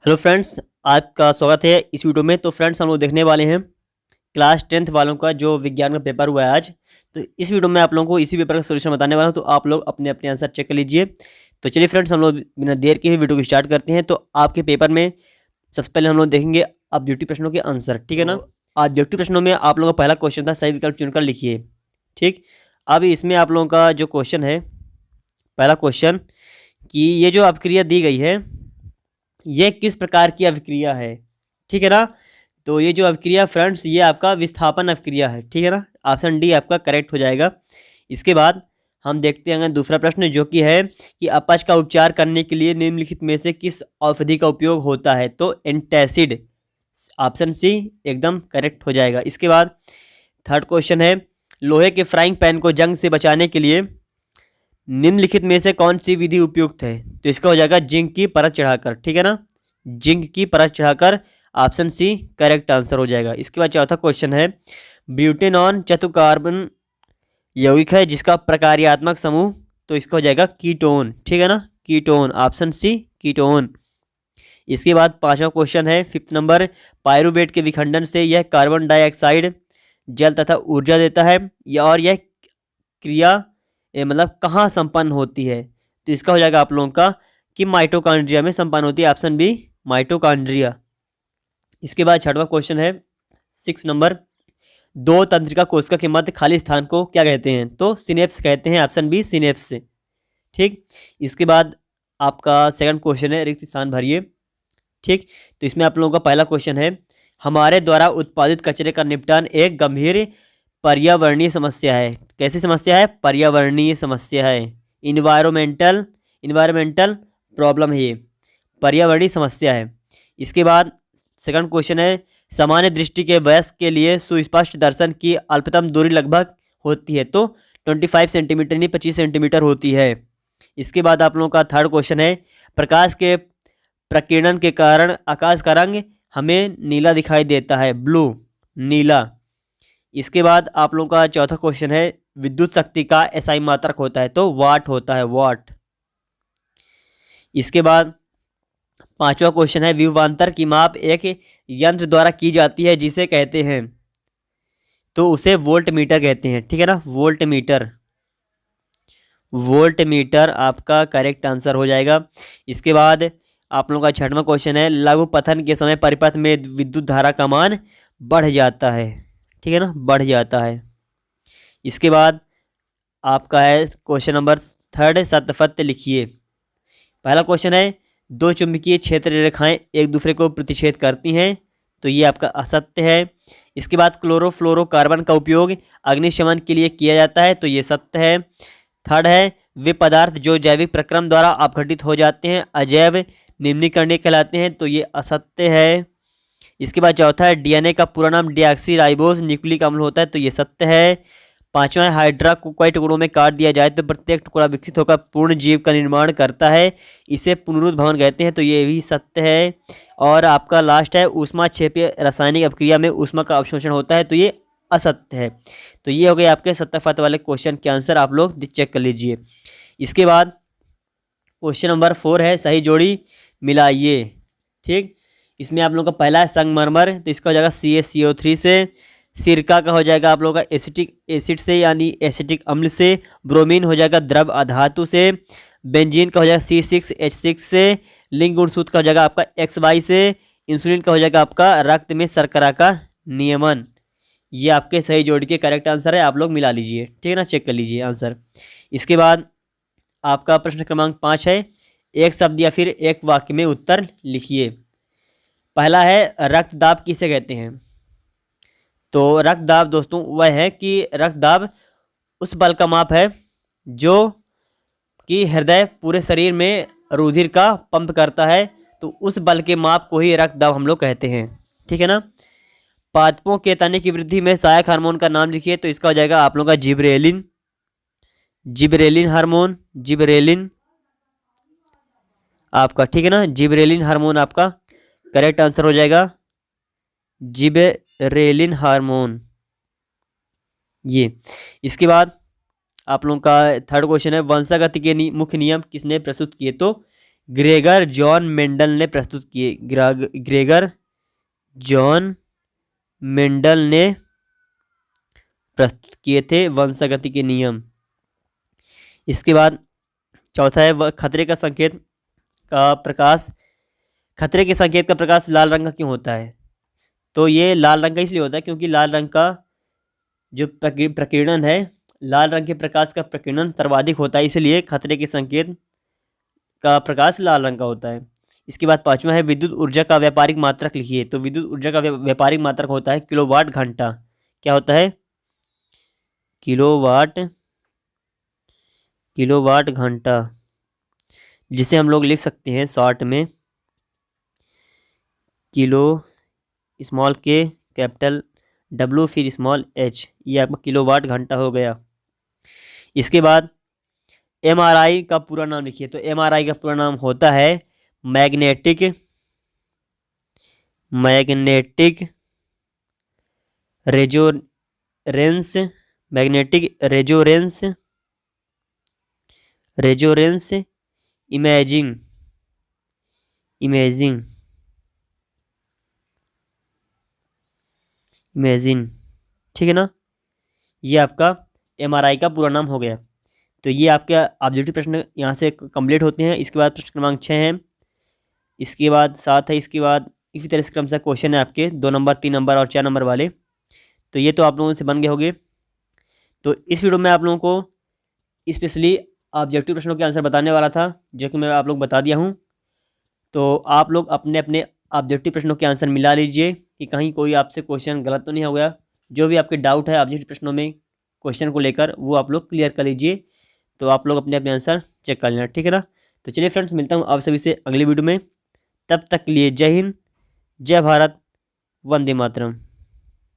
Hello friends, आपका स्वागत है इस वीडियो में। तो फ्रेंड्स, हम लोग देखने वाले हैं क्लास 10th वालों का जो विज्ञान का पेपर हुआ है आज। तो इस वीडियो में आप लोगों को इसी पेपर का सॉल्यूशन बताने वाला हूं, तो आप लोग अपने अपने आंसर चेक कर लीजिए। तो चलिए फ्रेंड्स, हम लोग बिना देर के ही वीडियो को स्टार्ट करते हैं। तो आपके पेपर में सबसे पहले हम लोग देखेंगे ऑब्जेक्टिव प्रश्नों के आंसर, ठीक है ना। ऑब्जेक्टिव प्रश्नों में आप लोगों का पहला क्वेश्चन था, सही विकल्प चुनकर लिखिए। ठीक, अब इसमें आप लोगों का जो क्वेश्चन है, पहला क्वेश्चन कि ये जो अभिक्रिया दी गई है ये किस प्रकार की अभिक्रिया है, ठीक है ना। तो ये जो अभिक्रिया फ्रेंड्स, ये आपका विस्थापन अभिक्रिया है, ठीक है ना। ऑप्शन डी आपका करेक्ट हो जाएगा। इसके बाद हम देखते हैं दूसरा प्रश्न, जो कि है कि अपच का उपचार करने के लिए निम्नलिखित में से किस औषधि का उपयोग होता है। तो एंटासिड, ऑप्शन सी एकदम करेक्ट हो जाएगा। इसके बाद थर्ड क्वेश्चन है, लोहे के फ्राइंग पैन को जंग से बचाने के लिए निम्नलिखित में से कौन सी विधि उपयुक्त है। तो इसका हो जाएगा जिंक की परत चढ़ाकर, ठीक है ना। जिंक की परत चढ़ाकर, ऑप्शन सी करेक्ट आंसर हो जाएगा। इसके बाद चौथा क्वेश्चन है, ब्यूटेनॉन चतुर्कार्बन यौगिक है जिसका प्रकार्यात्मक समूह, तो इसका हो जाएगा कीटोन, ठीक है ना, कीटोन, ऑप्शन सी कीटोन। इसके बाद पांचवा क्वेश्चन है, फिफ्थ नंबर, पायरुवेट के विखंडन से यह कार्बन डाइऑक्साइड जल तथा ऊर्जा देता है, और यह क्रिया मतलब कहाँ संपन्न होती है। तो इसका हो जाएगा आप लोगों का कि माइटोकॉन्ड्रिया में संपन्न होती है, ऑप्शन बी माइटोकॉन्ड्रिया। इसके बाद छठवां क्वेश्चन है, 6 नंबर, दो तंत्रिका कोशिका के मध्य खाली स्थान को क्या कहते हैं। तो सिनेप्स कहते हैं, ऑप्शन बी सिनेप्स। ठीक, इसके बाद आपका सेकंड क्वेश्चन है, रिक्त स्थान भरिए। ठीक, तो इसमें आप लोगों का पहला क्वेश्चन है, हमारे द्वारा उत्पादित कचरे का निपटान एक गंभीर पर्यावरणीय समस्या है। कैसी समस्या है? पर्यावरणीय समस्या है। इन्वायरमेंटल प्रॉब्लम है ये, पर्यावरणीय समस्या है। इसके बाद सेकंड क्वेश्चन है, सामान्य दृष्टि के वयस्क के लिए सुस्पष्ट दर्शन की अल्पतम दूरी लगभग होती है। तो 25 सेंटीमीटर नहीं 25 सेंटीमीटर होती है। इसके बाद आप लोगों का थर्ड क्वेश्चन है, प्रकाश के प्रकीर्णन के कारण आकाश का रंग हमें नीला दिखाई देता है, ब्लू, नीला। इसके बाद आप लोगों का चौथा क्वेश्चन है, विद्युत शक्ति का एसआई मात्रक होता है। तो वाट होता है, वाट। इसके बाद पांचवा क्वेश्चन है, विभवांतर की माप एक यंत्र द्वारा की जाती है जिसे कहते हैं। तो उसे वोल्ट मीटर कहते हैं, ठीक है ना, वोल्ट मीटर। वोल्ट मीटर आपका करेक्ट आंसर हो जाएगा। इसके बाद आप लोगों का छठवां क्वेश्चन है, लघु पथन के समय परिपथ में विद्युत धारा का मान बढ़ जाता है, ठीक है ना, बढ़ जाता है। इसके बाद आपका है क्वेश्चन नंबर थर्ड, सत्य लिखिए। पहला क्वेश्चन है, दो चुंबकीय क्षेत्र रेखाएं एक दूसरे को प्रतिच्छेद करती हैं। तो ये आपका असत्य है। इसके बाद क्लोरोफ्लोरोकार्बन का उपयोग अग्निशमन के लिए किया जाता है। तो ये सत्य है। थर्ड है, वे पदार्थ जो जैविक प्रक्रम द्वारा अपघटित हो जाते हैं अजैव निम्नीकरणीय कहलाते हैं। तो ये असत्य है। इसके बाद चौथा है, डीएनए का पूरा नाम डीऑक्सीराइबोस न्यूक्लिक अम्ल होता है। तो ये सत्य है। पांचवा है, हाइड्रा को कई टुकड़ों में काट दिया जाए तो प्रत्येक टुकड़ा विकसित होकर पूर्ण जीव का निर्माण करता है, इसे पुनरुत्भवन कहते हैं। तो ये भी सत्य है। और आपका लास्ट है, ऊष्मा क्षेपीय रासायनिक अभिक्रिया में ऊष्मा का अवशोषण होता है। तो ये असत्य है। तो ये हो गए आपके सत्य फत्य वाले क्वेश्चन के आंसर, आप लोग चेक कर लीजिए। इसके बाद क्वेश्चन नंबर 4 है, सही जोड़ी मिलाइए। ठीक, इसमें आप लोगों का पहला है संगमरमर, तो इसका हो जाएगा CaCO3 से। सिरका का हो जाएगा आप लोगों का एसिटिक एसिड से यानी एसिटिक अम्ल से। ब्रोमीन हो जाएगा द्रव अधातु से। बेंजीन का हो जाएगा C6H6 से। लिंग गुणसूत्र का हो जाएगा आपका XY से। इंसुलिन का हो जाएगा आपका रक्त में शर्करा का नियमन। ये आपके सही जोड़ी के करेक्ट आंसर है, आप लोग मिला लीजिए, ठीक है ना, चेक कर लीजिए आंसर। इसके बाद आपका प्रश्न क्रमांक 5 है, एक शब्द या फिर एक वाक्य में उत्तर लिखिए। पहला है, रक्तदाब किसे कहते हैं। तो रक्तदाब दोस्तों वह है कि रक्तदाब उस बल का माप है जो कि हृदय पूरे शरीर में रुधिर का पंप करता है। तो उस बल के माप को ही रक्तदाब हम लोग कहते हैं, ठीक है ना। पादपों के तने की वृद्धि में सहायक हार्मोन का नाम लिखिए। तो इसका हो जाएगा आप लोगों का जिबरेलिन, जिबरेलिन हार्मोन, जिबरेलिन आपका, ठीक है ना, जिबरेलिन हार्मोन आपका करेक्ट आंसर हो जाएगा, जिबरेलिन हार्मोन ये। इसके बाद आप लोगों का थर्ड क्वेश्चन है, वंशागति के मुख्य नियम किसने प्रस्तुत किए। तो ग्रेगर जॉन मेंडल ने प्रस्तुत किए। ग्रेगर जॉन मेंडल ने प्रस्तुत किए थे वंशागति के नियम। इसके बाद चौथा है वह खतरे का संकेत का प्रकाश। खतरे के संकेत का प्रकाश लाल रंग का क्यों होता है? तो ये लाल रंग का इसलिए होता है क्योंकि लाल रंग का जो प्रकीर्णन है, लाल रंग के प्रकाश का प्रकीर्णन सर्वाधिक होता है, इसलिए खतरे के संकेत का प्रकाश लाल रंग का होता है। इसके बाद पांचवा है विद्युत ऊर्जा का व्यापारिक मात्रक लिखिए। तो विद्युत ऊर्जा का व्यापारिक मात्रक होता है किलोवाट घंटा। क्या होता है? किलोवाट घंटा, जिसे हम लोग लिख सकते हैं शॉर्ट में किलो, स्मॉल के, कैपिटल डब्ल्यू, फिर स्मॉल एच। ये आपका किलोवाट घंटा हो गया। इसके बाद एमआरआई का पूरा नाम लिखिए। तो एमआरआई का पूरा नाम होता है magnetic resonance, magnetic resonance imaging. ठीक है ना? ये आपका एमआरआई का पूरा नाम हो गया। तो ये आपके ऑब्जेक्टिव प्रश्न यहाँ से कंप्लीट होते हैं। इसके बाद प्रश्न क्रमांक 6 है, इसके बाद 7 है, इसके बाद इसी तरह से क्रमशः क्वेश्चन है आपके 2 नंबर, 3 नंबर और 4 नंबर वाले। तो ये तो आप लोगों से बन गए होंगे। तो इस वीडियो में आप लोगों को स्पेशली ऑब्जेक्टिव प्रश्नों के आंसर बताने वाला था, जो कि मैं आप लोग बता दिया हूँ। तो आप लोग अपने अपने ऑब्जेक्टिव प्रश्नों के आंसर मिला लीजिए कि कहीं कोई आपसे क्वेश्चन गलत तो नहीं हो गया। जो भी आपके डाउट है ऑब्जेक्टिव प्रश्नों में क्वेश्चन को लेकर, वो आप लोग क्लियर कर लीजिए। तो आप लोग अपने अपने आंसर चेक कर लेना, ठीक है ना? तो चलिए फ्रेंड्स, मिलता हूँ आप सभी से अगली वीडियो में। तब तक के लिए जय हिंद, जय भारत, वंदे मातरम।